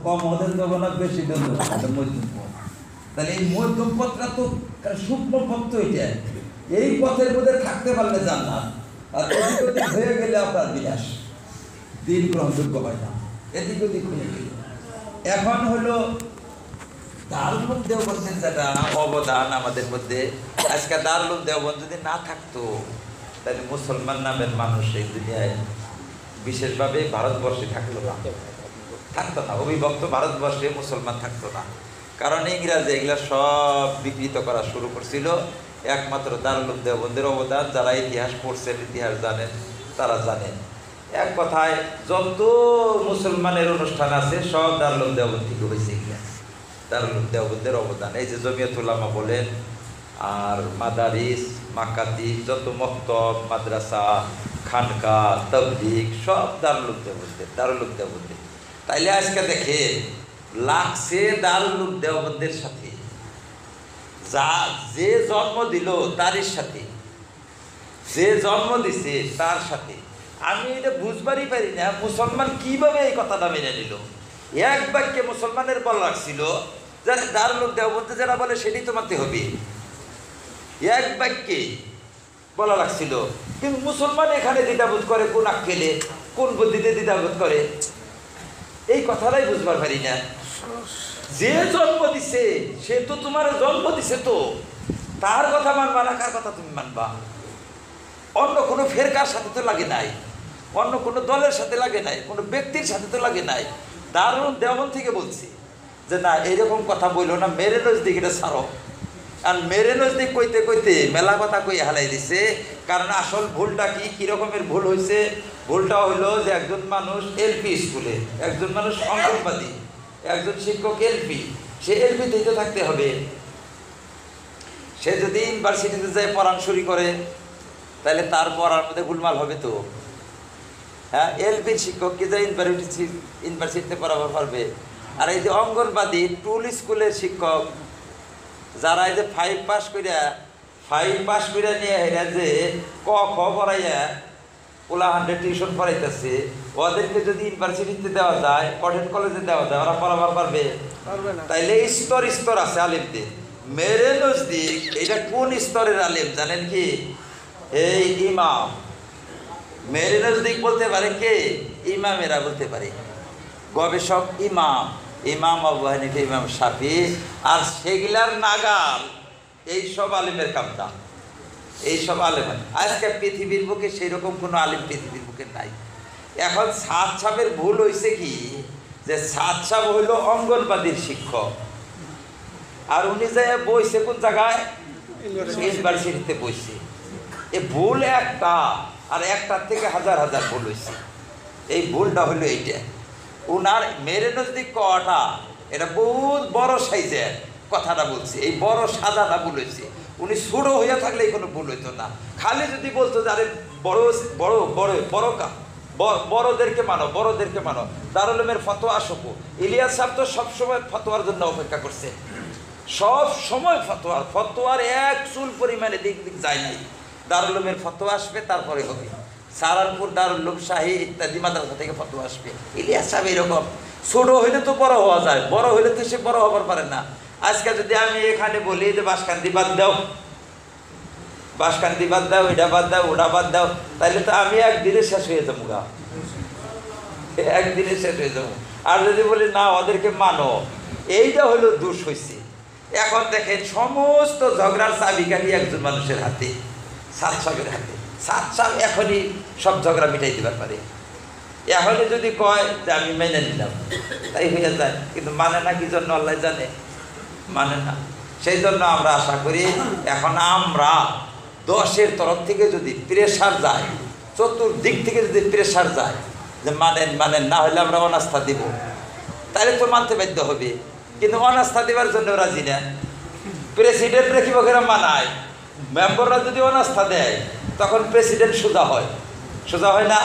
কম হতে দেবো না, বেশি দেবো না, মধ্যম পথ। তাহলে এই মধ্যম পথটা তো সূক্ষ্ম পথ তো এটা, এই পথের মধ্যে থাকতে পারলে জান্নাত, আর এদিক ওদিক হয়ে গেলে আপনার বিনাশ, দিন গ্রহণযোগ্য হয় না, এদিক ওদিক হয়ে গেলে। এখন হলো দারুল উলুম দেওবন্দের যেটা অবদান আমাদের মধ্যে, আজকে দারুল উলুম দেওবন্দ যদি না থাকতো তাহলে মুসলমান নামের মানুষ এই দুনিয়ায় বিশেষভাবে ভারতবর্ষে থাকতো না, অবিভক্ত ভারতবর্ষে মুসলমান থাকতো না। কারণ ইংরাজি এগুলা সব বিকৃত করা শুরু করছিল। একমাত্র দারুল উলুম দেওবন্দের অবদান, যারা ইতিহাস পড়ছেন, ইতিহাস জানেন, তারা জানেন। এক কথায় যত মুসলমানের অনুষ্ঠান আছে সব দারুল উলুম দেওবন্দ থেকে হয়েছে। দারুল উলুম দেওবন্দের অবদান, এই যে জমিয়ত উলামা বলেন, আর মাদারিস, মাকাতি, যত মক্তব, মাদ্রাসা, খানকা, তাবলিগ, সব দারুল উলুম দেওবন্দের। তাইলে আজকে দেখে লাগছে দারুল উলুম দেওবন্দের সাথে, যে জন্ম দিল তারই সাথে, যে জন্ম দিছে তার সাথে। আমি এটা বুঝবারই পারি না মুসলমান কিভাবে এই কথাটা মেনে নিল। এক বাক্যে মুসলমানের বলা লাগছিল যে দারুল উলুম দেওবন্দ যারা বলে সেটাই তো মানতে হবে, এক বাক্যে বলা লাগছিল। কিন্তু মুসলমান এখানে দ্বিধাবোধ করে, কোন আক্কেলে, কোন বুদ্ধিতে দ্বিধাবোধ করে, এই কথাটাই বুঝবার পারি না। যে জন্ম দিছে সে তো তোমার জন্ম দিছে, তো তার কথা মানবা না, কার কথা তুমি মানবা? অন্য কোনো ফেরকার সাথে তো লাগে নাই, অন্য কোনো দলের সাথে লাগে নাই, কোনো ব্যক্তির সাথে তো লাগে নাই। দারুল উলুম দেওবন্দ থেকে বলছি যে না, এইরকম কথা বললো না, মেরে নজদিক এটা ছাড়ো। আর মেরে নজদিক কইতে কইতে মেলা কথা কই হালাই দিছে। কারণ আসল ভুলটা কি রকমের ভুল হয়েছে? ভুলটা হইলো যে একজন মানুষ এলপি স্কুলে, একজন মানুষ অঙ্গনবাদী, একজন শিক্ষক এলপি, সে এলপিতেই তো থাকতে হবে। সে যদি ইউনিভার্সিটিতে যায় পড়ান শুরু করে, তাহলে তার পড়ার মধ্যে ভুলমাল হবে তো। হ্যাঁ, এলপির শিক্ষক কি যায় ইউনিভার্সিটিতে পড়াবার পারবে? আর এই যে অঙ্গনবাদী টুল স্কুলের শিক্ষক, যারা এই যে 5 পাস করে নিয়ে হেরা যে ক খ পড়াইয়া ওলা 100 টিউশন পড়াইতেছে, ওদেরকে যদি ইউনিভার্সিটিতে দেওয়া যায়, কটন কলেজে দেওয়া যায়, ওরা পড়াবার পারবে? তাইলে স্তর আছে আলেমদের। মেরে নজদিক এটা কোন স্তরের আলেম জানেন কি? এই ইমাম। মেরে নজদিক বলতে পারে কে? ইমামেরা বলতে পারে, গবেষক ইমাম আবু হানিফা, ইমাম শাফি, আর সেগুলার নাগাল এইসব আলেমের কামটা, এইসব আলেম। আজকে পৃথিবীর বুকে সেই রকম কোনো আলেম পৃথিবীর বুকে নাই। এখন সাদ সাহেবের ভুল হয়েছে কি, যে সাদ সাহেব হইল অঙ্গনবাদীর শিক্ষক, আর উনি যে বইছে কোন জায়গায়? ইউনিভার্সিটিতে বইছে। এ ভুল একটা, আর একটার থেকে হাজার হাজার ভুল হয়েছে। এই ভুলটা হইলো এইটা, উনার মেরে নজদিক কটা এটা বহুত বড় সাইজের কথাটা বলছে, এই বড় সাজাটা ভুল হয়েছে। উনি ছোট হইয়া থাকলে কোনো ভুল হইতো না। খালি যদি বলতো যে আরে বড়দেরকে মানো। দারুল উলুমের ফতোয়া আসুক। ইলিয়াস সাহেব তো সবসময় ফতোয়ার জন্য অপেক্ষা করছে, সব সময় ফতোয়ার এক চুল পরিমাণে দিক যায় নাই। দারুল উলুমের ফতোয়া আসবে, তারপরে হবে। সাহারানপুর দারুল উলুম শাহী ইত্যাদি মাদ্রাসা থেকে ফতোয়া আসবে। ইলিয়াস সাহেব এরকম ছোট হইলে তো বড় হওয়া যায়, বড় হইলে তো সে বড় হবার পারে না। আজকে যদি আমি এখানে বলি যে বাসকান্দি বাদ দাও, এটা বাদ দাও, ওটা বাদ দাও, তাহলে তো আমি একদিনে শেষ হয়ে যাবো, একদিনে শেষ হয়ে যাবো। আর যদি বলি না ওদেরকে মানো, এইটা হলো দোষ হয়েছে। এখন দেখেন সমস্ত ঝগড়ার চাবিকাঠি একজন মানুষের হাতে, সাদ সাহেবের হাতে। সাদ সাহেব এখনই সব ঝগড়া মিটাই দিবার পারে। এখনই যদি কয় যে আমি মেনে নিলাম, তাই হয়ে যায়। কিন্তু মানে না, কি জন্য আল্লাহ জানে, মানে না। সেই জন্য আমরা আশা করি এখন আমরা 10-এর তরফ থেকে যদি প্রেশার যায়, চতুর্দিক থেকে যদি প্রেশার যায় যে মানেন না হলে আমরা অনাস্থা দিব, তাহলে তো মানতে বাধ্য হবে। কিন্তু অনাস্থা দেওয়ার জন্য রাজি না। প্রেসিডেন্টরা কি বকেরা মানায়, মেম্বাররা যদি অনাস্থা দেয় তখন প্রেসিডেন্ট সোজা হয় না,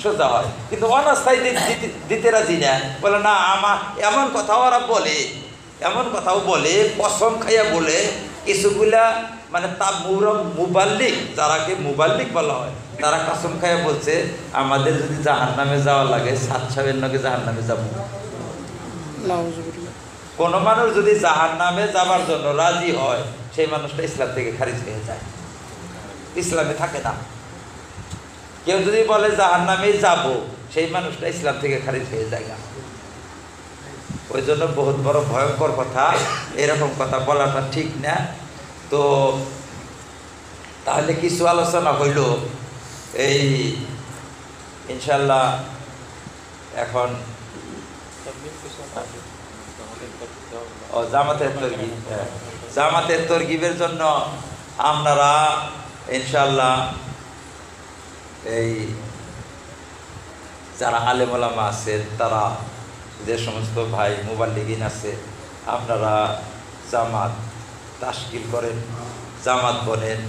সোজা হয়। কিন্তু অনাস্থায় দিতে রাজি না, বলে না আমার এমন কথাও ওরা বলে, এমন কথাও বলে, কসম খাইয়া বলে কিছুগুলা, মানে তা মুবাল্লিক, যারাকে মুবাল্লিক বলা হয়, তারা কসম খাইয়া বলছে আমাদের যদি জাহান্নামে যাওয়া লাগে সাদ সাহেবের নাকি জাহান্নামে যাব। কোনো মানুষ যদি জাহান্নামে যাবার জন্য রাজি হয়, সেই মানুষটা ইসলাম থেকে খারিজ হয়ে যায়, ইসলামে থাকে না। কেউ যদি বলে জাহান্নামে যাব, সেই মানুষটা ইসলাম থেকে খারিজ হয়ে যায় না। ওই জন্য বহুত বড় ভয়ঙ্কর কথা, এরকম কথা বলাটা ঠিক না। তো তাহলে কিছু আলোচনা হইল, এই ইনশাল্লাহ এখন জামাতের তরগিব, জামাতের তরগিবের জন্য আপনারা ইনশাল্লাহ এই যারা আলেম ওলামা আছেন, তারা যে সমস্ত ভাই মুবাল্লিগিন আছে, আপনারা জামাত তাশকিল করেন, জামাত বনেন।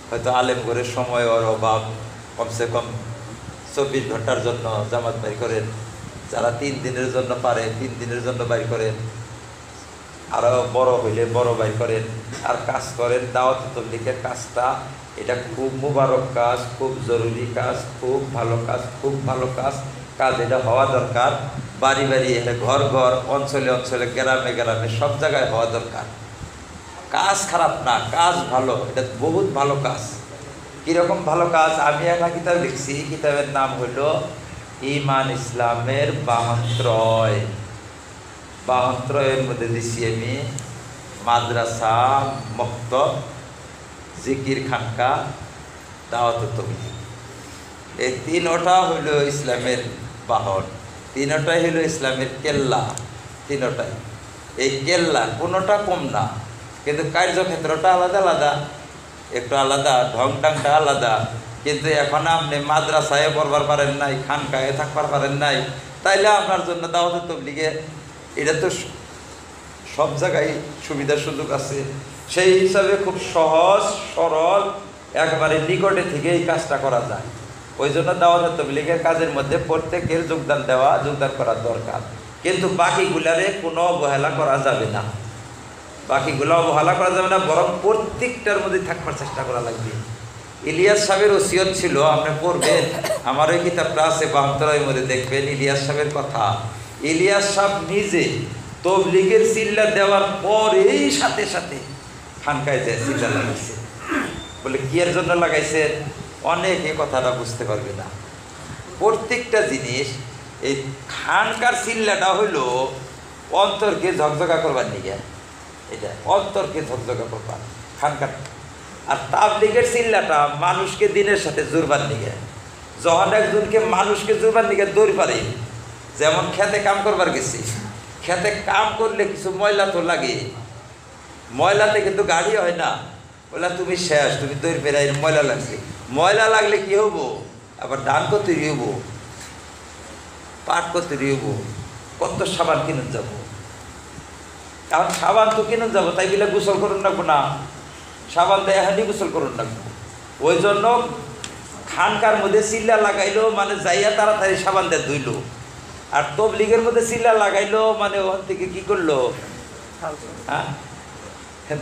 হয়তো আলেম করে সময় ওর অভাব, কমসে কম 24 ঘন্টার জন্য জামাত বাইর করেন। যারা 3 দিনের জন্য পারে 3 দিনের জন্য বাইর করেন, আরও বড় হইলে বড় বাইর করেন, আর কাজ করেন। দাওয়াত তাবলীগের কাজটা এটা খুব মুবারক কাজ, খুব জরুরি কাজ, খুব ভালো কাজ, খুব ভালো কাজ। কাজ এটা হওয়া দরকার, বাড়ি বাড়ি, ঘর ঘর, অঞ্চলে অঞ্চলে, গ্রামে গ্রামে, সব জায়গায় হওয়া দরকার। কাজ খারাপ না, কাজ ভালো, এটা বহুত ভালো কাজ। কীরকম ভালো কাজ? আমি একটা কিতাব লিখছি, কিতাবের নাম হইল ঈমান ইসলামের 52। 52-এর মধ্যে দিছি আমি মাদ্রাসা, মক্তব, জিকির খানকা, দাওয়াত তাবলীগ। এই 3টা হইল ইসলামের বাহন, 3টাই হইল ইসলামের কেল্লা, 3টাই। এই কেল্লা কোনোটা কম না, কিন্তু কার্যক্ষেত্রটা আলাদা আলাদা, একটু আলাদা, ঢংটাংটা আলাদা। কিন্তু এখন আপনি মাদ্রাসায় পড়বার পারেন নাই, খানকায় থাকবার পারেন নাই, তাইলে আপনার জন্য দাওয়াত তাবলীগে এটা তো সব জায়গায় সুবিধা সুযোগ আছে। সেই হিসাবে খুব সহজ সরল, একবারে নিকটে থেকে এই কাজটা করা যায়। ওই জন্য দাওয়াত তাবলীগের কাজের মধ্যে প্রত্যেকের যোগদান করার দরকার। কিন্তু বাকিগুলারে কোনো অবহেলা করা যাবে না, বাকিগুলো অবহেলা করা যাবে না, বরং প্রত্যেকটার মধ্যে থাকবার চেষ্টা করা লাগবে। ইলিয়াস সাহেবের ওসিয়ত ছিল, আপনি পড়বেন, আমার ওই কিতাবটা আছে 72-এর মধ্যে দেখবেন ইলিয়াস সাহেবের কথা। ইলিয়াস সাহেব নিজে তাবলীগের চিল্লা দেওয়ার পরেই সাথে সাথে খানকায় যায় চিল্লা লাগাইছে। বলে কি এর জন্য লাগাইছে? অনেকে কথাটা বুঝতে পারবে না। প্রত্যেকটা জিনিস, এই খানকার চিল্লাটা হইলো অন্তরকে ঝকঝকা করবার নিয়ে, এটা অন্তরকে ঝকঝকা করবার খানকার। আর তাবলীগের চিল্লাটা মানুষকে দিনের সাথে জুড়বার নিয়ে। যখন একজনকে মানুষকে জুড়বার নিয়ে দৌড় পারে, যেমন খেতে কাম করবার গেছি, খেতে কাম করলে কিছু ময়লা তো লাগে, ময়লাতে কিন্তু গাড়ি হয় না। বললা তুমি শেষ, তুমি দৌড় পেরাই, ময়লা লাগছে। ময়লা লাগলে কি হবো? আবার ধান করতে হবো, পাট করতে হবো, কত সাবান কিনে যাবো। এখন সাবান তো কিনে যাবো, তাই বলে গোসল করুন রাখবো না, সাবান দেয় এখানেই গোসল করুন রাখবো। ওই জন্য খানকার মধ্যে চিল্লা লাগাইলো মানে যাইয়া তাড়াতাড়ি সাবান দিয়ে ধুইল। আর তাবলীগের মধ্যে চিল্লা লাগাইলো মানে ওখান থেকে কি করলো? হ্যাঁ,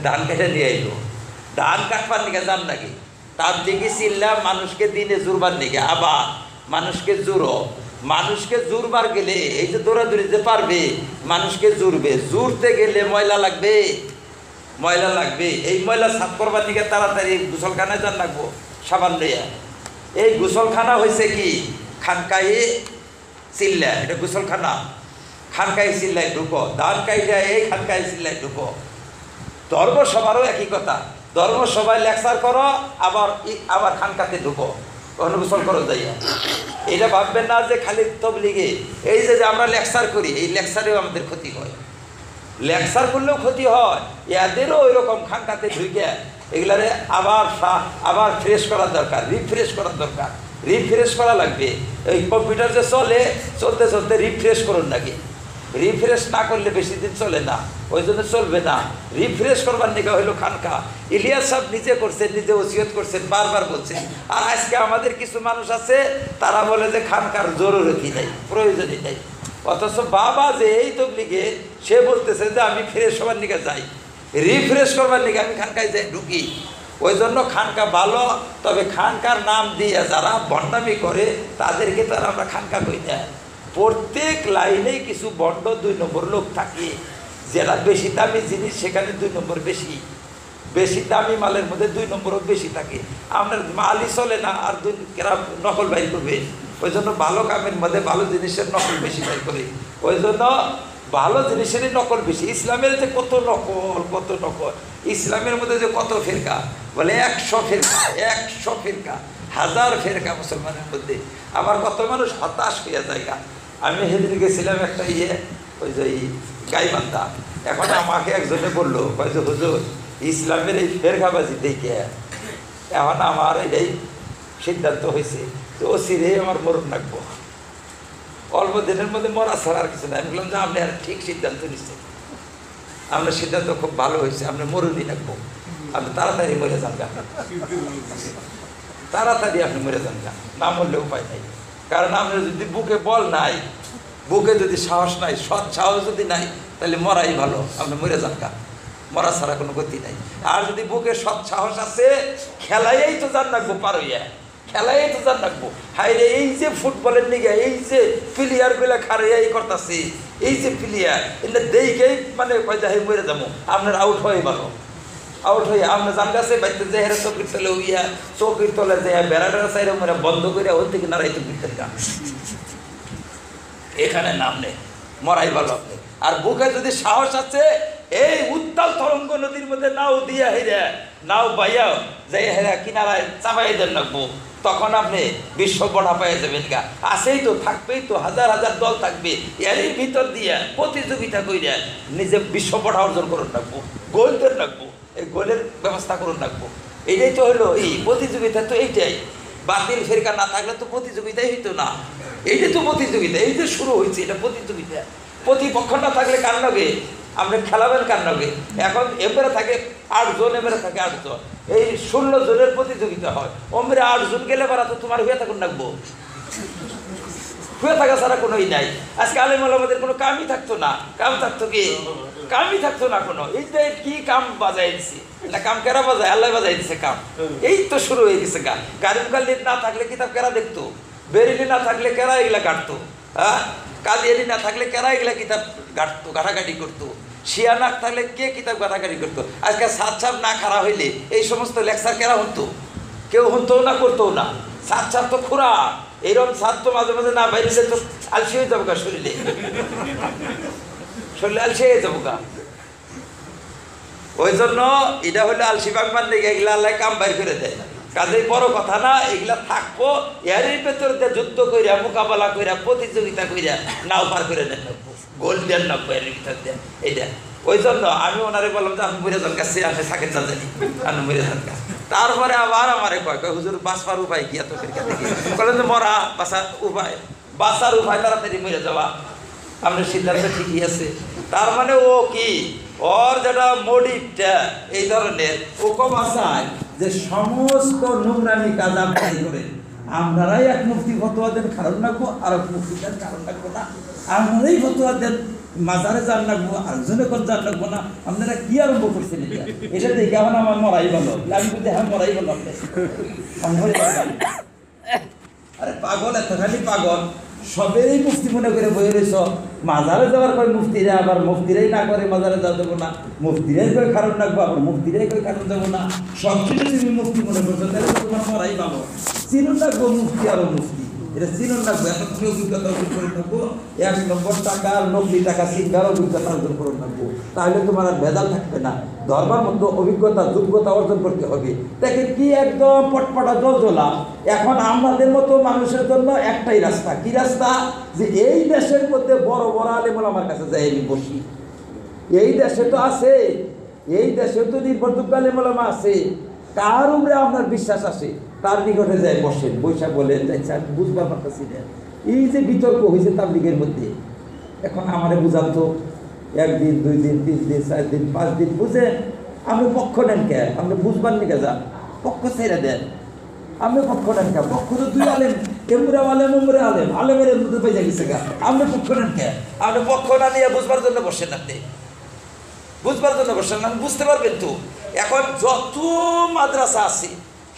ধান কেটে নিয়ে আইলো। ধান কাটবার নিকে যান নাকি? তাবলীগি চিল্লা মানুষকে দিনে জুরবার নিকে, আবার মানুষকে জুড়ো, মানুষকে জুরবার গেলে এই যে দৌড়াদৌড়ি যে পারবে, মানুষকে জুড়বে, জুড়তে গেলে ময়লা লাগবে, ময়লা লাগবে। এই ময়লা সাফ করবার দিকে তাড়াতাড়ি গোসলখানায় যান রাখবো সাবান লইয়া। এই গোসলখানা হয়েছে কি? খানকায়ে চিল্লা, এটা গোসলখানা। খানকায়ে চিল্লায় ঢুকো, ধান কাইটা এই খানকায়ে চিল্লায় ঢুকো। ধর্মসভারও একই কথা, ধর্মসভায় লেকচার করো, আবার খানকাতে ঢুকো, ওখানে গোসল করো যাইয়া। এটা ভাববেন না যে খালি তাবলীগে। এই যে আমরা লেকচার করি, এই লেকচারেও আমাদের ক্ষতি হয়, লেকচার করলেও ক্ষতি হয়। এদেরও ওই রকম খানকাতে ঢুকে এগুলারে আবার ফ্রেশ করা দরকার, রিফ্রেশ করা দরকার, রিফ্রেশ করা লাগবে। এই কম্পিউটার যে চলতে চলতে রিফ্রেশ করুন নাকি, রিফ্রেশ না করলে বেশি দিন চলে না, ওই জন্য চলবে না। রিফ্রেশ করবার নিকা হইলো খানকা। ইলিয়াস সাহেব নিজে করছেন, নিজে ওসিয়ত করছেন, বারবার বলছেন। আর আজকে আমাদের কিছু মানুষ আছে, তারা বলে যে খানকার জরুরতই নেই, প্রয়োজনই নেই। অথচ বাবা যে এই তাবলীগে, সে বলতেছে যে আমি ফ্রেশ হবার নিকে যাই, রিফ্রেশ করবার নিকে আমি খানকায় যাই, ঢুকি। ওই জন্য খানকা ভালো, তবে খানকার নাম দিয়ে যারা বন্ডামি করে তাদেরকে তারা আমরা খানকা কই না। প্রত্যেক লাইনেই কিছু বড্ড 2 নম্বর লোক থাকে, যেটা বেশি দামি জিনিস সেখানে 2 নম্বর বেশি, বেশি দামি মালের মধ্যে 2 নম্বরও বেশি থাকে। আপনার মালই চলে না আর কেরা নকল বাইর করবে, ওই জন্য ভালো কামের মধ্যে ভালো জিনিসের নকল বেশি বাইর করে, ওই জন্য ভালো জিনিসেরই নকল বেশি। ইসলামের যে কত নকল, কত নকল, ইসলামের মধ্যে যে কত ফেরকা, বলে 100 ফেরকা, 100 ফেরকা, 1000 ফেরকা মুসলমানের মধ্যে। আবার কত মানুষ হতাশ হইয়া জায়গা। আমি সেদিন গেছিলাম একটা ওই যে গাইবান্ধা, এখন আমাকে একজনে বললো, যে হুজুর ইসলামের এই ফেরকাবাজি দেখে এখন আমার এই সিদ্ধান্ত হয়েছে যে ও সিরে আমার মরণ রাখবো, অল্প দিনের মধ্যে মরা ছাড়া আর কিছু না। আমি বললাম যে আপনি আর ঠিক সিদ্ধান্ত নিচ্ছেন, আপনার সিদ্ধান্ত খুব ভালো হয়েছে, আপনি মরুনই রাখবো, আপনি তাড়াতাড়ি মরে যান গা, তাড়াতাড়ি আপনি মরে যান গা, না মরলে উপায় নাই। কারণ আপনার যদি বুকে বল নাই, বুকে যদি সাহস নাই, সৎ সাহস যদি নাই, তাহলে মরাই ভালো, আপনি মরে যান গা, মরা ছাড়া কোনো গতি নাই। আর যদি বুকে সৎ সাহস আছে, খেলাইই তো জান রাখবো, পারইয়া খেলাই তো জান রাখবো। হাই রে, এই যে ফুটবলের নিগে এই যে প্লেয়ার গুলা খারাই করতেছে, এই যে প্লেয়ার এটা দেখেই মানে কয় যাই মরে যাবো, আপনার আউট হয়ে ভালো, আউট হয়ে আপনার জান গাছে বাইতে যে হেরে চৌকির তলে উইয়া, চৌকির তলে যে বেড়াটা চাইলে মরে বন্ধ করে ওর থেকে নাড়াইতে পিঠের গান, এখানে নাম নেই, মরাই ভালো আপনি। আর বুকে যদি সাহস আছে, এই উত্তাল তরঙ্গ নদীর মধ্যে নাও দিয়া হেরা, নাও বাইয়াও যাই হেরা কিনারায় চাপাই দেন রাখবো, তখন আপনি বিশ্ব বড়া পেয়ে যাবেন গা। আসেই তো, থাকবেই তো, হাজার হাজার দল থাকবে, এরই ভিতর দিয়া প্রতিযোগিতা কইরা নিজে বিশ্ব বড়া অর্জন করুন রাখবো, গোল দেন রাখবো, এই গোলের ব্যবস্থা করুন রাখবো। এইটাই তো হলো এই প্রতিযোগিতা, তো এইটাই। বাতিল ফেরকা না থাকলে তো প্রতিযোগিতাই হইতো না, এইটাই তো প্রতিযোগিতা, এই যে শুরু হয়েছে এটা প্রতিযোগিতা। প্রতিপক্ষ না থাকলে কার লগে আপনি খেলাবেন, কার লগে? এখন এবারে থাকে 8 জন, এবারে থাকে 8 জন, এই 16 জনের প্রতিযোগিতা হয়। ওমরে 8 জন গেলে বারা তো তোমার হয়ে থাকুন রাখবো, হয়ে থাকা ছাড়া কোনোই নাই। আজকে আলেম ওলামাদের কোনো কামই থাকতো না, কাম থাকতো কি? কামই থাকতো না কোনো। এই যে কি কাম বাজাই দিছে, এটা কাম কেরা বাজায়? আল্লাহ বাজাই দিছে কাম। এই তো শুরু হয়ে গেছে গা। কারিমকাল্লিদ না থাকলে কিতাব কেরা দেখতো? বেরিলি না থাকলে কেরা এগুলা কাটতো? হ্যাঁ, কাদিয়ানি না থাকলে কেরা এগুলা কিতাব কাটতো, ঘাটাঘাটি করতো? শিয়া না থাকলে কে কিতাব ঘাটাঘাটি করতো? আজকে সাত সাপ না খারা হইলে এই সমস্ত লেকচার কেরা হতো? কেউ হতো না, করতো না। সাত সাপ তো খুরা, এইরকম সাত তো মাঝে মাঝে না বাইরে তো আলসি হয়ে যাবো গা, শরীরে শরীরে আলসি হয়ে যাবো গা। ওই জন্য এটা হলো আলসি বাগবার লেগে এগুলা আল্লাহ কাম বাইর করে দেয়। কাজেই বড় কথা না, এগুলা থাকবো, এরই ভেতর দিয়ে যুদ্ধ কইরা, মোকাবেলা কইরা, প্রতিযোগিতা কইরা নাও পার করে দেন, গোল দেন না এর ভিতর দিয়ে। এইটা ওই জন্য আমি ওনারে বললাম যে আপনি মরে যান কাছে, আপনি থাকেন না জানি, আপনি মরে যান গা। তারপরে আবার আমারে কয় হুজুর বাঁচবার উপায় কি? এত ফেরকা দেখি বলেন যে মরা বাঁচার উপায়, বাঁচার উপায় তাড়াতাড়ি মরে যাওয়া। আপনার সিদ্ধান্ত ঠিকই আছে। তার মানে ও কি, ওর যেটা মোটিভটা এই ধরনের, ওকে বাঁচায় যে সমস্ত নোংরামি কাজ আপনি করেন, আপনারাই এক মুফতি ফতোয়া দেন, কারণ রাখবো, আর এক মুফতি দেন, কারণ রাখবো না। আপনারাই ফতোয়া দেন, মাজারে জান রাখবো, আরেকজনে কোন জান রাখবো না। আপনারা কি আরম্ভ করছেন? এটা দেখে এখন আমার মরাই ভালো। আমি বলতে হ্যাঁ মরাই ভালো। আরে পাগল, এত খালি পাগল, সবেরই মুফতি মনে করে বই রয়েছ। মাজারে যাওয়ার পর মুফতিরা, আবার মুফতিরাই না করে মাজারে যাওয়া দেবো না, মুফতিরাই করে কারণ রাখবো, আবার মুফতিরাই করে কারণ দেবো না। সব কিছু তুমি মুফতি মনে করছো, তাহলে তো তোমার মরাই ভালো। চিনুন রাখবো মুফতি আরো মুফতি, এটা চিনুন রাখবো। এখন তুমি অভিজ্ঞতা অর্জন করে থাকবো, 1 নম্বর টাকা 90 টাকা সিঙ্গার অভিজ্ঞতা অর্জন করে থাকবো, তাহলে তোমার আর ভেজাল থাকবে না। ধর্মের মধ্যে অভিজ্ঞতা, যোগ্যতা অর্জন করতে হবে। দেখেন কি একদম পটপটা জলজলা। এখন আমাদের মতো মানুষের জন্য একটাই রাস্তা, কি রাস্তা? যে এই দেশের মধ্যে বড় বড় আলেম ওলামার কাছে যাই আমি বসি। এই দেশে তো আছে, এই দেশে তো নির্ভরযোগ্য আলেম ওলামা আছে, কার উপরে আপনার বিশ্বাস আছে তার নিকটে যায় বসেন, বৈশা বলেন আমি বুঝবার পারতেছি না। এই যে বিতর্ক হয়েছে তাবলীগের মধ্যে, এখন আমারে বুঝান তো, 1 দিন 2 দিন 3 দিন 4 দিন 5 দিন বুঝেন, আপনি পক্ষ নেন কে? আপনি বুঝবার নিকে যান, পক্ষ ছেড়ে দেন। আপনি পক্ষ নেন কে? পক্ষ তো 2 আলেম, এমরে আলেম ওমরে আলেম, আলেমের মধ্যে পেয়ে গেছে গা। আপনি পক্ষ নেন কে? আপনি পক্ষ না নিয়ে বুঝবার জন্য বসেন, আপনি বুঝবার জন্য বসেন, আপনি বুঝতে পারবেন তো। এখন যত মাদ্রাসা আছে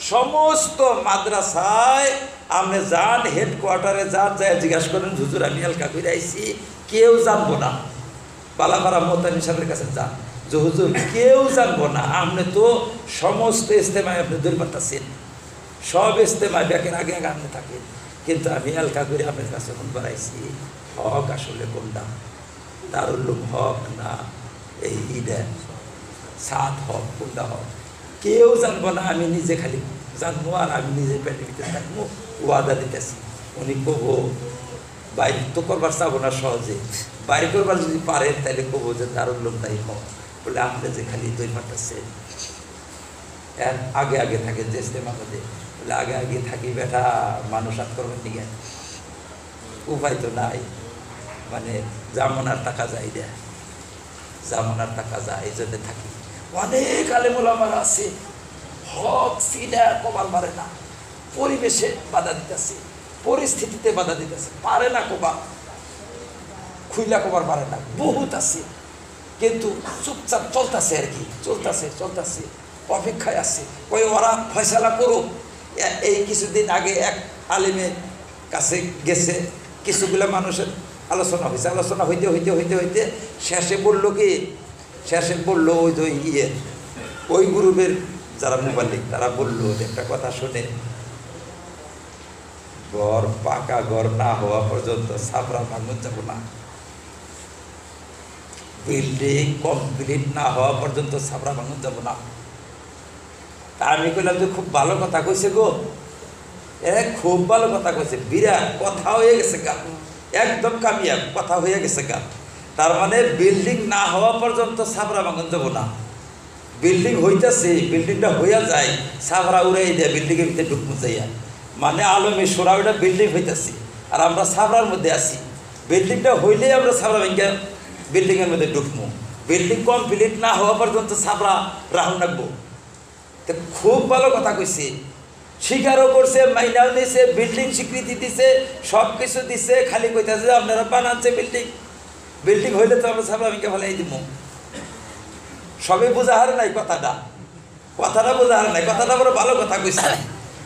সমস্ত মাদ্রাসায় আপনি যান, হেডকোয়ার্টারে যান, যাই জিজ্ঞাসা করেন হুজুর আমি হালকা করে আইছি, কেউ জানবো না। পালাপাড়া মোতানি সাহেবের কাছে যান যে হুজুর কেউ জানবো না, আপনি তো সমস্ত ইজতেমায় আপনি দূর পাঠাচ্ছেন, সব ইজতেমায় ব্যাকের আগে আগে আপনি থাকেন, কিন্তু আমি হালকা করে আপনার কাছে ফোন বাড়াইছি, হক আসলে কোনটা, দারুল উলুম হক না এই ঈদের সাত হক, কোনটা হক কেউ জানবো না, আমি নিজে খালি জানবো আর আমি নিজে পেটে ভিতরে থাকবো, ওয়াদা দিতেছি। উনি কবো বাইরে তো করবার চাবো না সহজে, বাইরে করবার যদি পারেন তাহলে কবো যে দারুল উলুম তাই হক, বলে আপনি যে খালি দই পাঠাচ্ছে এর আগে আগে থাকে যে ইজতেমা করে, বলে আগে আগে থাকি বেটা, মানুষ হাত করবেন নিয়ে উপায় তো নাই, মানে জামনার টাকা যায় দেয়, জামনার টাকা যায়, এই জন্য থাকি। অনেক আলেমুল আমার আছে, হক সিনা কমাল মারে না, পরিবেশে বাধা দিতেছে, পরিস্থিতিতে বাধা দিতেছে, পারে না কবা, খুইলা কবার পারে না, বহুত আছে, কিন্তু চুপচাপ চলতেছে আর কি, চলতেছে চলতেছে, অপেক্ষায় আছে, ওই ওরা ফয়সালা করুক। এই কিছুদিন আগে এক আলেমের কাছে গেছে, কিছুগুলো মানুষের আলোচনা হয়েছে, আলোচনা হইতে হইতে হইতে হইতে শেষে বললো কি, শেষে বললো ওই যে ওই গ্রুপের যারা মুবাল্লিগ তারা বললো একটা কথা শুনে, ঘর পাকা ঘর না হওয়া পর্যন্ত ছাপরা ভাঙন যাব না, বিল্ডিং কমপ্লিট না হওয়া পর্যন্ত ছাপরা ভাঙন যাব না। তা আমি কইলাম যে খুব ভালো কথা কইছে গো, খুব ভালো কথা কইছে, বিরাট কথা হয়ে গেছে গা, একদম কামিয়াব কথা হয়ে গেছে গা। তার মানে বিল্ডিং না হওয়া পর্যন্ত ছাপরা ভাঙন যাব না, বিল্ডিং হইতেছে, বিল্ডিংটা হইয়া যায়, ছাপরা উড়াই দেয়, বিল্ডিংয়ের ভিতরে ঢুকমু যাইয়া, মানে আলমে সোরা ওইটা বিল্ডিং হইতেছে আর আমরা ছাপরার মধ্যে আছি, বিল্ডিংটা হইলেই আমরা ছাপরা ভেঙে বিল্ডিংয়ের মধ্যে ঢুকমু, বিল্ডিং কমপ্লিট না হওয়া পর্যন্ত ছাপরা রাহুল রাখবো। তো খুব ভালো কথা কইছে, স্বীকারও করছে, মাইনাও দিছে, বিল্ডিং স্বীকৃতি দিছে, সব কিছু দিছে, খালি কইতাছে যে আপনারা বানাচ্ছে বিল্ডিং, বিল্ডিং হইলে তো আমরা ছাপরা ভেঙে ফেলাই দিব। সবই বোঝা হার নাই কথাটা, কথাটা বোঝা হার নাই, কথাটা বড় ভালো কথা কইছে।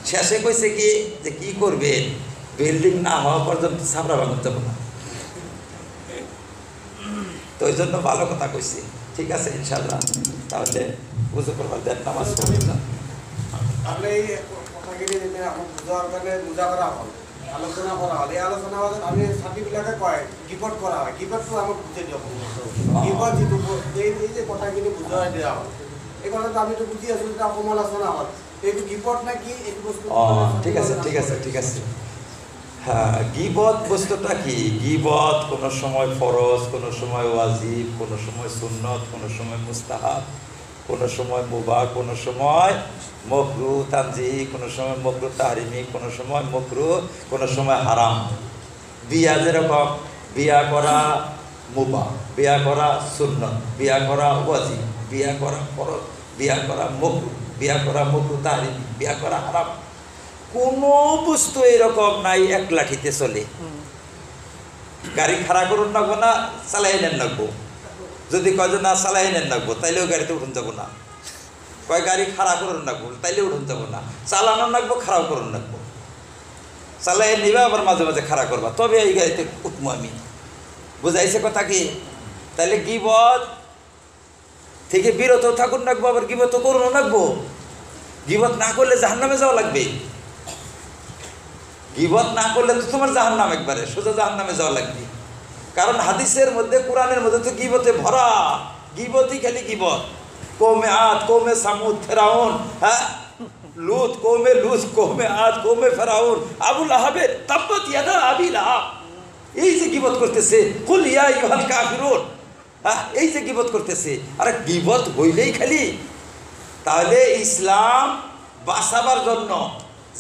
শেষে কইছে কি যে কি করবে, বিল্ডিং না হওয়া পর্যন্ত ছাপরা ভাঙন যাব না, তো ওই জন্য ভালো কথা কইছি। ঠিক আছে ইনশাল্লাহ, তাহলে বুঝে করবার দেন, নামাজ পড়বেন না। আপনি এই কথাগুলি বোঝার মানে বোঝা করা হল, আলোচনা করা হল, এই আলোচনা আমি সার্টিফিকেটে কয় রিপোর্ট করা হয়, রিপোর্ট তো আমার বুঝে যাব, রিপোর্ট যেটু এই যে কথাগুলি বুঝাই দেওয়া হয়, এই কথা তো আমি তো বুঝি আসলে এটা সমালোচনা হল, এইটু রিপোর্ট নাকি এই বস্তু। ঠিক আছে ঠিক আছে ঠিক আছে। হ্যাঁ, গীবত বস্তুটা কি, গীবত কোনো সময় ফরজ, কোনো সময় ওয়াজিব, কোনো সময় সুন্নত, কোনো সময় মুস্তাহাব, কোনো সময় মুবাহ, কোনো সময় মকরুহ তানজিহি, কোনো সময় মকরুহ তাহরিমি, কোনো সময় মকরুহ, কোনো সময় হারাম। বিয়া যেরকম, বিয়া করা মুবাহ, বিয়া করা সুন্নত, বিয়া করা ওয়াজিব, বিয়া করা ফরজ, বিয়া করা মকরুহ, বিয়া করা মকরুহ তাহরিমি, বিয়া করা হারাম। কোনো বস্তু এরকম নাই এক লাঠিতে চলে। গাড়ি খাড়া করুন রাখবো না, চালাই নেন রাখবো, যদি কয় যে না চালাই নেন রাখবো তাইলেও গাড়িতে উঠুন যাবো না, কয় গাড়ি খাড়া করুন রাখবো তাইলে উঠুন যাবো না, চালানো রাখবো, খাড়াও করুন রাখবো, চালাই নিবা আবার মাঝে মাঝে খাড়া করবা, তবে এই গাড়িতে উঠবো আমি। বুঝাইছে কথা কি? তাইলে গীবত থেকে বিরত থাকুন রাখবো, আবার গীবত করুন রাখবো। গীবত না করলে জাহান্নামে যাওয়া লাগবে, গীবত না করলে তো তোমার জাহান্নাম, একবারে সোজা জাহান্নামে যাওয়া লাগবে। কারণ হাদিসের মধ্যে, কোরআনের মধ্যে তো গীবতে ভরা, গীবতই খালি গীবত। কৌমে আদ, কৌমে সামুদ, ফেরাউন, হ্যাঁ লুত, কৌমে লুত, কৌমে আদ, কৌমে ফেরাউন, আবুল আহাবের তাব্বাত ইয়াদা আবি লাহাব, এই যে গীবত করতেছে, কুল ইয়া আইয়ুহাল কাফিরুন, হ্যাঁ এই যে গীবত করতেছে। আরে গীবত হইলেই খালি, তাহলে ইসলাম বাঁচাবার জন্য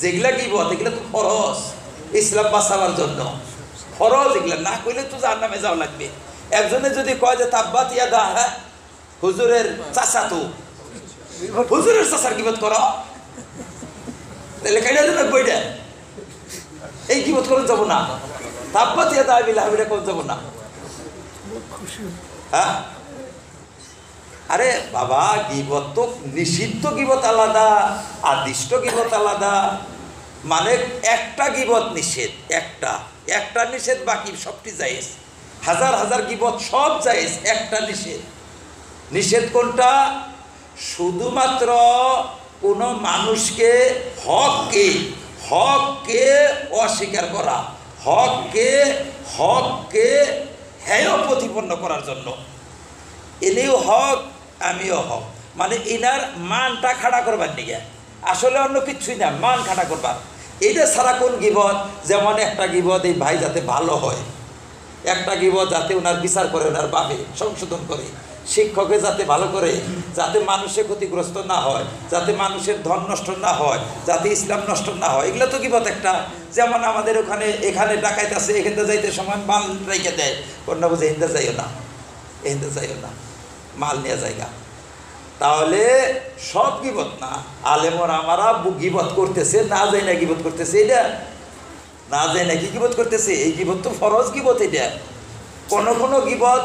যেগুলা গীবত, এগুলা তো ফরজ, ইসলাম বাঁচাবার জন্য ফরজ, এগুলা না কইলে তো জাহান্নামে যাওয়া লাগবে। একজনে যদি কয় যে তাব্বাত ইয়াদা, হ্যাঁ হুজুরের চাচা, তো হুজুরের চাচার গীবত করো, তাহলে কাইটা দেবে বইটা, এই গীবত করে যাবো না, তাব্বাত ইয়াদা আবি লাহাব এটা করে যাবো না। হ্যাঁ আরে বাবা, গীবত তো নিষিদ্ধ গীবত আলাদা, আদিষ্ট গীবত আলাদা। মানে একটা গীবত নিষেধ, একটা নিষেধ, বাকি সবটি জায়েজ। হাজার হাজার গীবত সব জায়েজ, একটা নিষেধ। নিষেধ কোনটা? শুধুমাত্র কোনো মানুষকে হককে অস্বীকার করা, হককে হেয় প্রতিপন্ন করার জন্য। এনেও হক, আমিও হক, মানে এনার মানটা খাড়া করবার নিগে, আসলে অন্য কিছুই না, মান খাড়া করবার। এইটা ছাড়া কোন গীবত? যেমন একটা গীবত এই ভাই যাতে ভালো হয়, একটা গীবত যাতে ওনার বিচার করে, ওনার বাপে সংশোধন করে, শিক্ষকে যাতে ভালো করে, যাতে মানুষের ক্ষতিগ্রস্ত না হয়, যাতে মানুষের ধন নষ্ট না হয়, যাতে ইসলাম নষ্ট না হয়, এগুলো তো গীবত একটা। যেমন আমাদের এখানে ডাকাইত আছে, এখানটা যাইতে সময় মাল রেখে দেয়, কন্যা বুঝে এখানটা যাইও না, মাল নিয়ে জায়গা। তাহলে সব গীবত না। আলেমর আমারা গীবত করতেছে, না যায় না গীবত করতেছে, এটা না যায় না কি গীবত করতেছে? এই গীবত তো ফরজ গীবত। এটা কোনো গীবত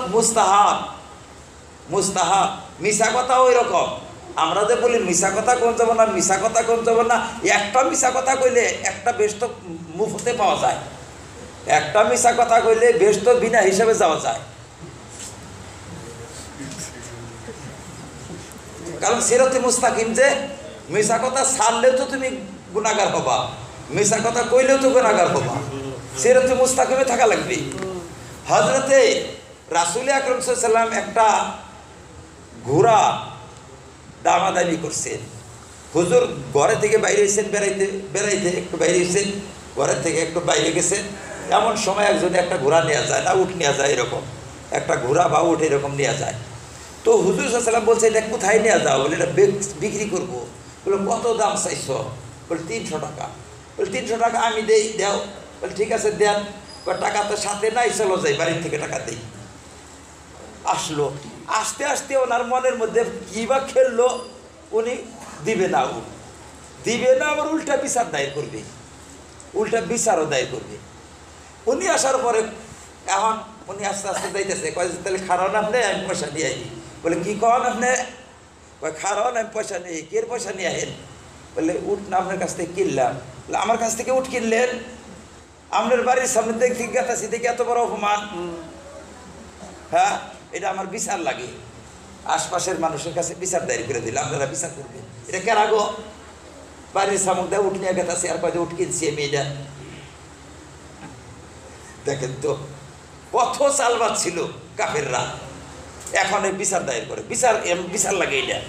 মুস্তাহাব, মিশা কথা ওই রকম। আমরা যে বলি মিশা কথা কোন যাব না, একটা মিশা কথা কইলে একটা বেশ তো মুফতে পাওয়া যায়, একটা মিশা কথা কইলে বেশ তো বিনা হিসাবে যাওয়া যায়। কারণ সিরাতে মুস্তাকিম যে মিশা কথা ছাড়লেও তো তুমি গুনাহগার হবা, মিশা কথা কইলেও তো গুনাহগার হবা, সিরাতে মুস্তাকিমে থাকা লাগবে। হযরতে রাসূল আকরাম সাল্লাল্লাহু আলাইহি ওয়াসাল্লাম একটা ঘোড়া দামাদামি করছেন। হুজুর ঘরে থেকে বাইরে হয়েছেন, বেড়াইতে একটু বাইরে হয়েছেন, ঘরের থেকে একটু বাইরে গেছেন। এমন সময় একজনে একটা ঘোড়া নেওয়া যায় না, উঠ নেওয়া যায়, এরকম একটা ঘোড়া বা উঠ এরকম নেওয়া যায়। তো হুজুর সাল্লাল্লাহু আলাইহি ওয়াসাল্লাম বলছে, এটা কোথায় নেওয়া যাও? বলে এটা বিক্রি করবো। বলে কত দাম চাইছো? বলে 300 টাকা। বলে 300 টাকা আমি দেও। বলে ঠিক আছে দেন। টাকা তো সাথে নাই, চলো যাই, বাড়ির থেকে টাকা দেই। আসলো, আস্তে আস্তে ওনার মনের মধ্যে কী বা খেললো, উনি দিবে না, আবার উল্টা বিচার দায়ের করবে, উল্টা বিচারও দায়ের করবে। উনি আসার পরে এখন উনি আস্তে আস্তে যাইতেছে, কয় তাহলে খারান আপনি, আমি পয়সা নিয়ে আই। বলে কি কন আপনি? কয় খারান, আমি পয়সা নিয়ে, কে পয়সা নিয়ে আহেন? বলে উঠ না আপনার কাছ থেকে কিনলাম। বলে আমার কাছ থেকে উঠ কিনলেন? আপনার বাড়ির সামনে দেখি গেতাছি, দেখি এত বড় অপমান। হ্যাঁ, এটা আমার বিচার লাগে, আশপাশের মানুষের কাছে বিচার দায়ের করে দিলে আপনারা বিচার করবেন। এটা কেন আগো বাড়ির সামনে দেয় উঠ নিয়ে গেতাছি, আর কয়টা উঠ কিনছি আমি। এটা দেখেন তো কত চালবাদ ছিল কাফেররা, এখন এই বিচার দায়ের করে, বিচার লাগে। এটা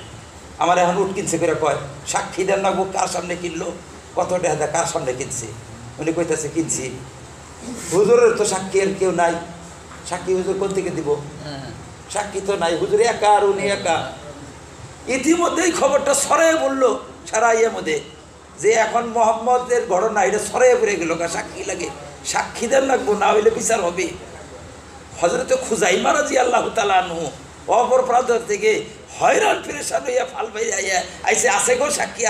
আমার এখন উঠ কিনছে করে কয়, সাক্ষী দেন না, কার সামনে কিনলো, কত টাকা কার সামনে কিনছে? উনি কইতাছে কিনছি। হুজুরের তো সাক্ষী আর কেউ নাই, সাক্ষী হুজুর কোন থেকে দিব? সাক্ষী তো নাই, হুজুর একা, আর উনি একা। ইতিমধ্যেই খবরটা ছড়াইয়ে বললো সারা ইয়ের মধ্যে, যে এখন মোহাম্মদের ঘটনা এটা ছড়াইয়ে পড়ে গেল, সাক্ষী লাগে, সাক্ষী দেন লাগবো, না হইলে বিচার হবে। হযরতে খুজাইমা রাদিয়াল্লাহু তাআলা আনহু অপর প্রান্ত থেকে হয়রান পেরেশান হইয়া ফাল বাইরে আইসে, আছে গো সাক্ষী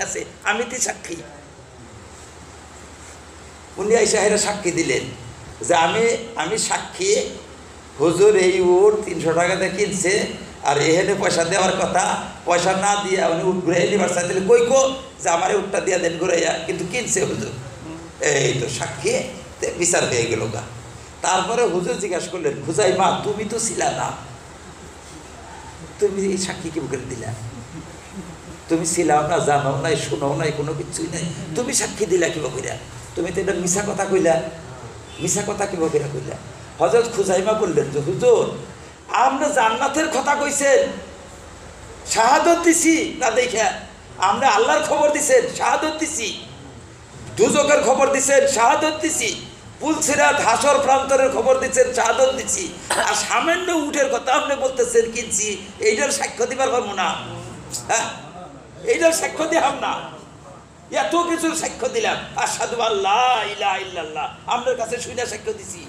আছে, আমি তো সাক্ষী। উনি আইসা হেরা সাক্ষী দিলেন যে আমি সাক্ষী, হুজুর এই উট 300 টাকাতে কিনছে, আর এখানে পয়সা দেওয়ার কথা, পয়সা না দিয়া উনি উঠ ঘুরে নিবার চাইলে কই কো যে আমার উঠটা দিয়া দেন ঘুরাইয়া, কিন্তু কিনছে হুজুর। এই তো সাক্ষী, বিচার হয়ে গেল গা। তারপরে হুজুর জিজ্ঞাসা করলেন, খুজাইমা তুমি তো ছিলা না, তুমি এই সাক্ষী কি করে দিলা? তুমি ছিলাও না, জানো নাই, শোনো নাই, কোনো কিছুই নাই, তুমি সাক্ষী দিলা কিবা কইরা? তুমি তো এটা মিশা কথা কইলা, মিশা কথা কিবা কইরা কইলা? হযরত খুজাইমা বললেন যে হুজুর, আপনি জান্নাতের কথা কইছেন, শাহাদত দিছি না দেখা, আপনি আল্লাহর খবর দিছেন, শাহাদত দিছি, দুজকের খবর দিছেন, শাহাদত দিছি, পুলসিরাত হাসর প্রান্তরের খবর দিচ্ছেন, শাহাদত দিচ্ছি, আর সামান্য উঠের কথা আপনি বলতেছেন কিনছি, এইটার সাক্ষ্য দিবার পারবো না? হ্যাঁ, এইটার সাক্ষ্য দিলাম না, এত কিছুর সাক্ষ্য দিলাম, আশহাদু আল্লা ইলাহা ইল্লাল্লাহ, আপনার কাছে শুনে সাক্ষ্য দিছি।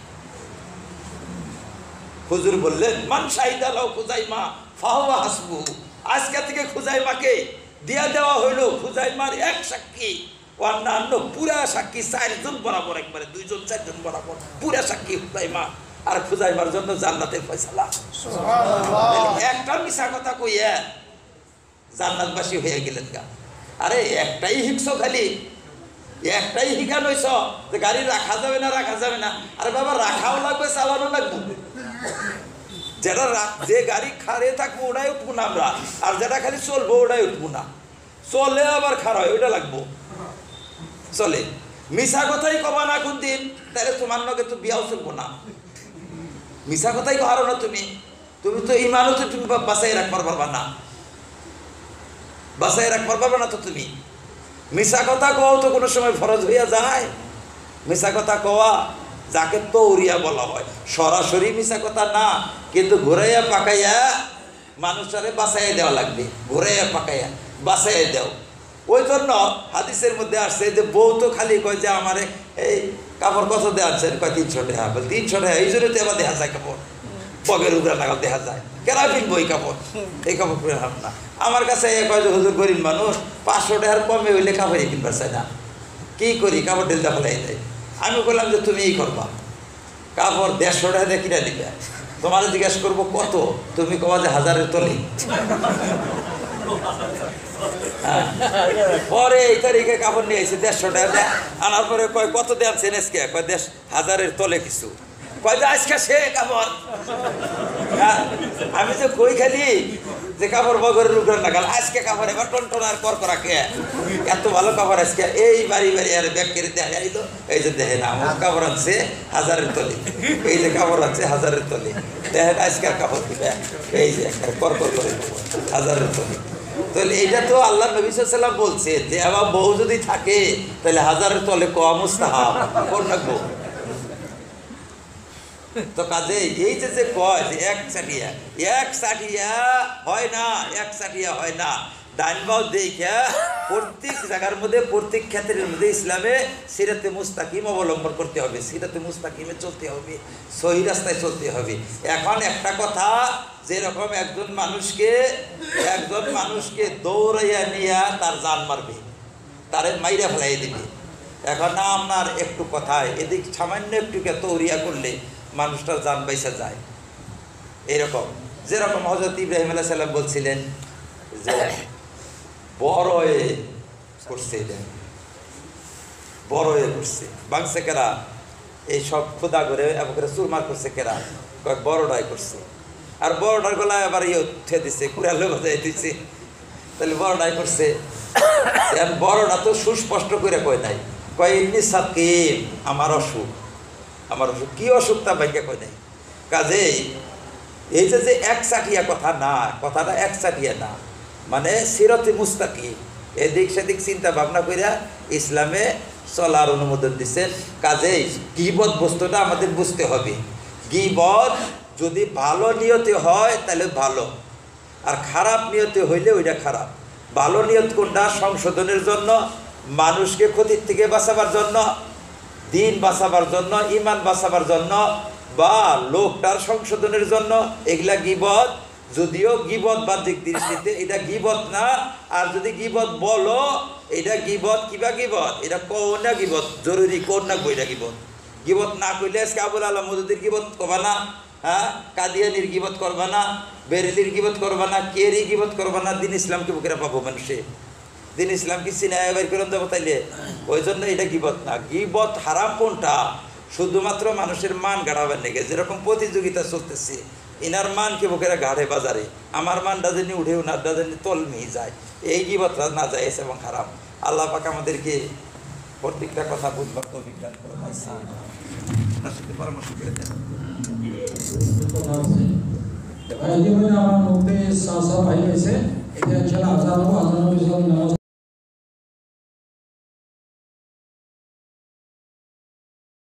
হুজুর বললেন, মান শাহিদা লাহু খুজাইমা ফাহুয়া হাসবুহু, আজকে থেকে খুজাইমাকে দিয়া দেওয়া হইল খুজাইমার এক সাক্ষী, অন্যান্য পুরা সাক্ষী 4 জন বরাবর, একবারে 2 জন 4 জন বরাবর পুরা সাক্ষী খুজাইমা আর খুঁজাইবার জন্য জান্নাতের ফয়সালা। একটা মিশা কথা কইয়া জান্নাতবাসী হয়ে গেলেন গা। আরে একটাই হিকছো, খালি একটাই হিকান হইছ যে গাড়ি রাখা যাবে না, রাখা যাবে না। আরে বাবা রাখাও লাগবে, চালানো লাগবে। যেটা যে গাড়ি খাড়ে থাকবো ওটাই উঠবো না আমরা, আর যেটা খালি চলবো ওটাই উঠবো না। চলে আবার খাড়া হয় ওইটা লাগবো, চলে। মিশা কথাই কবা না কোন দিন, তাহলে তোমার লগে তো বিয়াও চলবো না। মিশা কথাই কহারো না তুমি, তুমি তো ইমানও তো তুমি বাঁচাই রাখবার পারবা না, বাঁচাই রাখবার পারবা না তো তুমি। মিশা কথা কও তো কোনো সময় ফরজ হইয়া যায়। মিশা কথা কওয়া যাকে তৌরিয়া বলা হয়, সরাসরি মিশা কথা না, কিন্তু ঘুরাইয়া পাকাইয়া মানুষের বাঁচাইয়া দেওয়া লাগবে, ঘুরাইয়া পাকাইয়া বাঁচাইয়া দেও। ওই জন্য হাদিসের মধ্যে আসছে যে বউ তো খালি কয় যে আমার এই কাপড় কত দেওয়া আনছেন, কয় 300 টাকা, বলে 300 টাকা, এই জন্য তো এবার দেখা যায় কাপড় পগের উপরে লাগাল দেখা যায়, কেন কিনবো এই কাপড়, এই কাপড় পরে হাম না। আমার কাছে কয় যে হুজুর গরিব মানুষ 500 টাকার কমে হইলে কাপড়ই কিনবার চাই না, কি করি কাপড় ঢেলতে ফেলাই দেয়। আমি বললাম যে তুমি এই করবা, কাপড় 150 টাকা দিয়ে কিনে দিবে। তোমার জিজ্ঞাসা করবো কত, তুমি কবা যে 1000-এর তলে। পরে এই তারিখে কাপড় নিয়ে এসে 150 টাকা আনার পরে কয় কত দেওয়াছেন আজকে, কয় 1000-এর তলে কিছু, কয় যে আজকে সে কাপড়। আমি যে কই খালি যে কাপড় বগরের উপরে লাগাল, আজকে কাপড় এবার টন আর কর করা কে, এত ভালো কাপড় আজকে এই বাড়ি আর ব্যাগ করে দেখা আইলো। এই যে দেখেন আমার কাপড় আনছে 1000-এর তলে, এই যে কাপড় আছে 1000-এর তলে, দেখেন আজকে কাপড় দিবে এই যে কর করে 1000-এর তলে। তাহলে এইটা তো আল্লাহ নবী সাল্লাল্লাহু আলাইহি ওয়াসাল্লাম বলছে যে আমার বউ যদি থাকে তাহলে 1000-এর তলে কম মুস্তাহাব কোন রাখবো। তো কাজে এই যে কয় যে এক চাটিয়া হয় না, এক চাটিয়া হয় না। ডাইন বাও দেখা প্রত্যেক জায়গার মধ্যে, প্রত্যেক ক্ষেত্রের মধ্যে ইসলামে সিরাতে মুস্তাকিম অবলম্বন করতে হবে, সিরাতে মুস্তাকিমে চলতে হবে, সহি রাস্তায় চলতে হবে। এখন একটা কথা, যেরকম একজন মানুষকে দৌড়াইয়া নিয়ে তার জান মারবে, তারে মাইরা ফেলাই দিবে। এখন না আপনার একটু কথায় এদিক সামান্য একটুকে তৌরিয়া করলে মানুষটার জান বাইসা যায়। এরকম যেরকম হযরত ইব্রাহিম আলাইহিস সালাম বলছিলেন যে বড় করছে, বড় করছে বাংসে কেরা, এই সব খোদা করে এবং চুরমার করছে কেরা, কয়েক বড়টাই করছে। আর বড়টার গলায় আবার উঠে দিচ্ছে, কুড়ালে বাজাই দিচ্ছে, তাহলে বড়টাই করছে। বড়টা তো সুস্পষ্ট করে কয় নাই, কয় এমনি সাকিম, আমার অসুখ, আমার অসুখ, কি অসুখ তা ভাইকে কয় নাই। কাজেই এই যে এক চাটিয়া কথা না, কথাটা এক চাটিয়া না, মানে সিরাতে মুস্তাকিম, এদিক সেদিক চিন্তা ভাবনা কইরা ইসলামে চলার অনুমোদন দিচ্ছেন। কাজেই গীবত বস্তুটা আমাদের বুঝতে হবে। গীবত যদি ভালো নিয়তে হয় তাহলে ভালো, আর খারাপ নিয়তে হইলে ওইটা খারাপ। ভালো নিয়ত কোনটা? সংশোধনের জন্য, মানুষকে ক্ষতির থেকে বাঁচাবার জন্য, দিন বাঁচাবার জন্য, ইমান বাঁচাবার জন্য, বা লোকটার সংশোধনের জন্য, এগুলা গীবত। যদিও গীবত বাহ্যিক দৃষ্টিতে এটা গীবত না, আর যদি গীবত বলো এটা গীবত। কিবা গীবত? এটা কোন না গীবত জরুরি, কোন না বইটা গীবত। গীবত না কইলে আজকে আবুল আলম মজুদের গীবত করবা না, হ্যাঁ, কাদিয়ানির গীবত করবা না, বেরেলির গীবত করবা না, কেরি গীবত করবা না। দিন ইসলামকে বুকেরা পাবো মানুষে, দিন ইসলামকে চিনায় বের করে দেবো তাইলে। ওই জন্য এটা গীবত না। গীবত হারাম কোনটা? শুধুমাত্র মানুষের মান গাড়াবার লেগে, যেরকম প্রতিযোগিতা চলতেছে, ইনার মানকে বুকেরা গাড়ে বাজারে, আমার মানটা যেন উঠে ওনারটা যেন তল মিহি যায়, এই গীবতটা না যায় এবং হারাম। আল্লাহ পাক আমাদেরকে প্রত্যেকটা কথা বুঝবার তৌফিক দান করে। আপনার সাথে পরামর্শ করে দেন। আমার মধ্যে ভাই হয়েছে, এটা ইনশাআল্লাহ আজান হবে, আজান হবে